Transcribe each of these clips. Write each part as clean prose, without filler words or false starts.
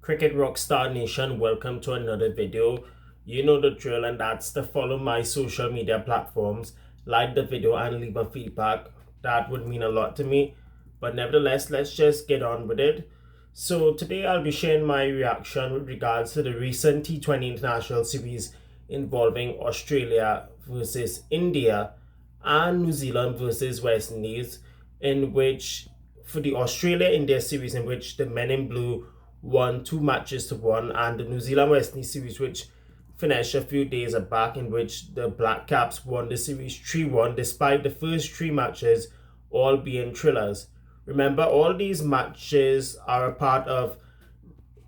Cricket Rockstar Nation, welcome to another video. You know the drill, and that's to follow my social media platforms, like the video and leave a feedback. That would mean a lot to me. But nevertheless, let's just get on with it. So today I'll be sharing my reaction with regards to the recent T20 International Series involving Australia versus India and New Zealand versus West Indies, in which for the Australia-India series, in which the men in blue won 2 matches to 1, and the New Zealand West Indies series, which finished a few days back, in which the Blackcaps won the series 3-1, despite the first 3 matches all being thrillers. Remember, all these matches are a part of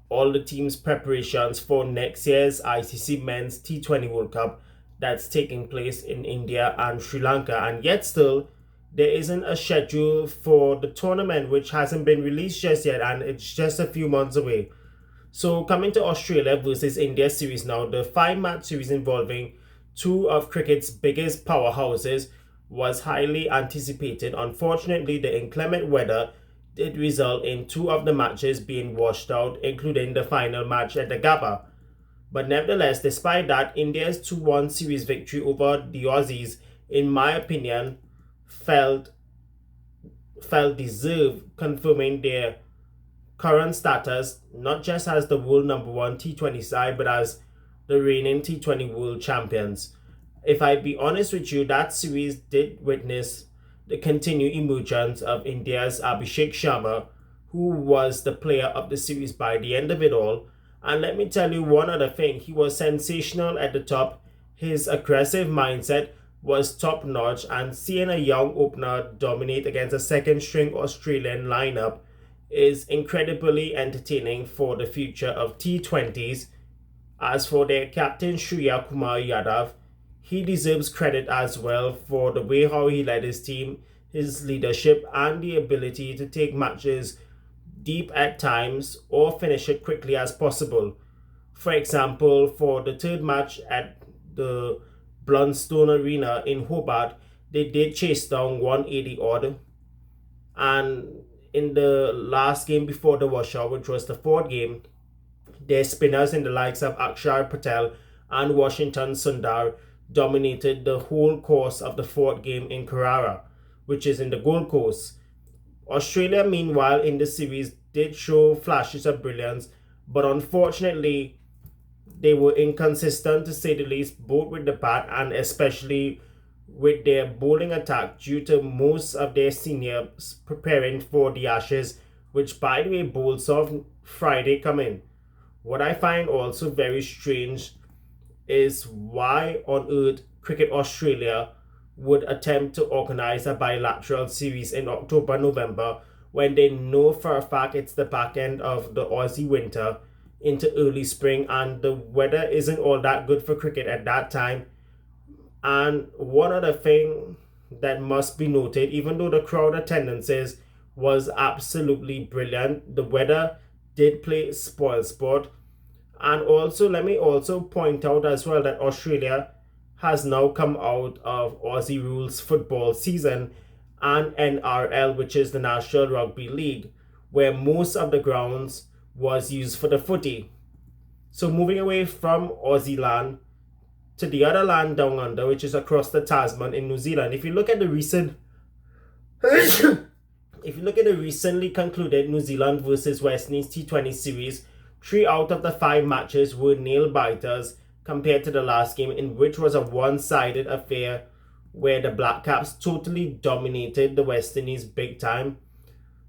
all the teams' preparations for next year's ICC Men's T20 World Cup that's taking place in India and Sri Lanka, and yet still there isn't a schedule for the tournament, which hasn't been released just yet, and it's just a few months away. So coming to Australia versus India series now, the 5 match series involving two of cricket's biggest powerhouses was highly anticipated. Unfortunately, the inclement weather did result in 2 of the matches being washed out, including the final match at the Gabba. But nevertheless, despite that, India's 2-1 series victory over the Aussies, in my opinion, felt deserved, confirming their current status not just as the world #1 T20 side, but as the reigning T20 world champions. If I be honest with you, that series did witness the continued emergence of India's Abhishek Sharma, who was the player of the series by the end of it all. And let me tell you one other thing, he was sensational at the top. His aggressive mindset was top notch, and seeing a young opener dominate against a second string Australian lineup is incredibly entertaining for the future of T20s. As for their captain Surya Kumar Yadav, he deserves credit as well for the way how he led his team, his leadership, and the ability to take matches deep at times or finish it quickly as possible. For example, for the third match at the Blundstone Arena in Hobart, they did chase down 180 odd, and in the last game before the washout, which was the fourth game, their spinners in the likes of Akshar Patel and Washington Sundar dominated the whole course of the fourth game in Carrara, which is in the Gold Coast. Australia, meanwhile, in the series did show flashes of brilliance, but unfortunately, they were inconsistent to say the least, both with the bat and especially with their bowling attack, due to most of their seniors preparing for the Ashes, which, by the way, bowls off Friday coming. What I find also very strange is why on earth Cricket Australia would attempt to organize a bilateral series in October, November, when they know for a fact it's the back end of the Aussie winter into early spring, and the weather isn't all that good for cricket at that time. And one other thing that must be noted, even though the crowd attendances was absolutely brilliant, the weather did play spoil sport. And also, let me also point out as well that Australia has now come out of Aussie rules football season and NRL, which is the National Rugby League, where most of the grounds was used for the footy. So moving away from Aussie land to the other land down under, which is across the Tasman in New Zealand. If you look at the recently concluded New Zealand versus West Indies T20 series, 3 out of the 5 matches were nail biters compared to the last game, in which was a one-sided affair where the Blackcaps totally dominated the West Indies big time.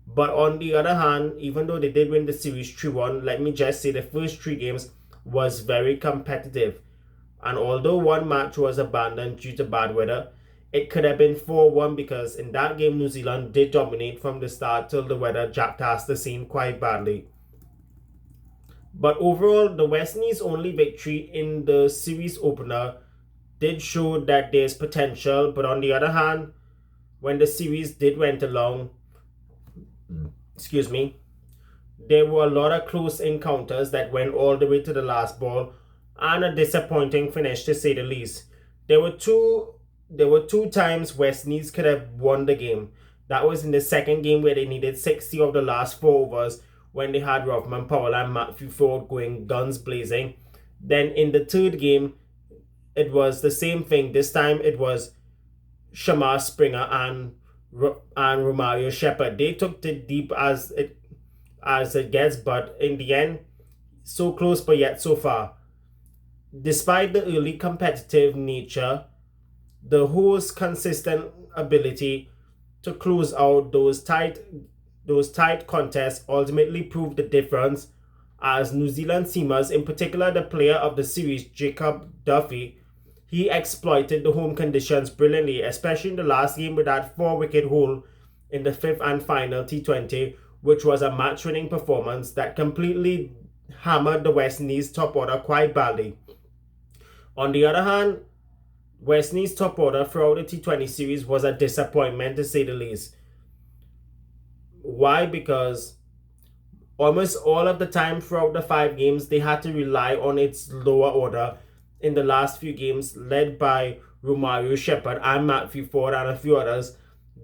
But on the other hand, even though they did win the series 3-1, let me just say the first 3 games was very competitive. And although 1 match was abandoned due to bad weather, it could have been 4-1, because in that game New Zealand did dominate from the start till the weather jackassed the scene quite badly. But overall, the West Indies' only victory in the series opener did show that there's potential. But on the other hand, when the series did went along, there were a lot of close encounters that went all the way to the last ball, and a disappointing finish to say the least. There were two times West Indies could have won the game. That was in the second game, where they needed 60 of the last 4 overs, when they had Rothman Powell and Matthew Ford going guns blazing. Then in the third game, it was the same thing. This time it was Shamar Springer and Romario Shepherd. They took it deep as it gets, but in the end, so close but yet so far. Despite the early competitive nature, the hosts' consistent ability to close out those tight contests ultimately proved the difference, as New Zealand seamers, in particular the player of the series, Jacob Duffy, he exploited the home conditions brilliantly, especially in the last game with that 4-wicket haul in the fifth and final T20, which was a match-winning performance that completely hammered the West Indies top order quite badly. On the other hand, West Indies top order throughout the T20 series was a disappointment to say the least. Why? Because almost all of the time throughout the 5 games, they had to rely on its lower order in the last few games, led by Romario Shepherd and Matthew Ford and a few others,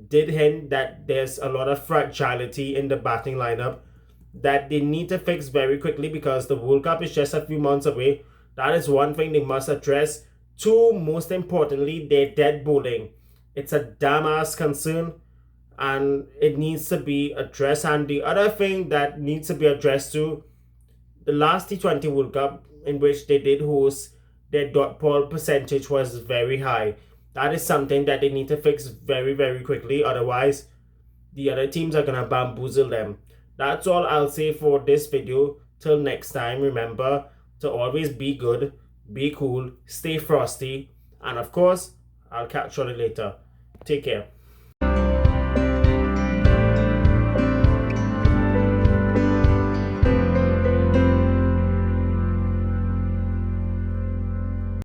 did hint that there's a lot of fragility in the batting lineup that they need to fix very quickly, because the World Cup is just a few months away. That is one thing they must address. 2, most importantly, their dead bowling. It's a damn ass concern and it needs to be addressed. And the other thing that needs to be addressed too, the last T20 World Cup in which they did host, their dot ball percentage was very high. That is something that they need to fix very, very quickly. Otherwise, the other teams are going to bamboozle them. That's all I'll say for this video. Till next time, remember to always be good, be cool, stay frosty, and of course, I'll catch you later. Take care.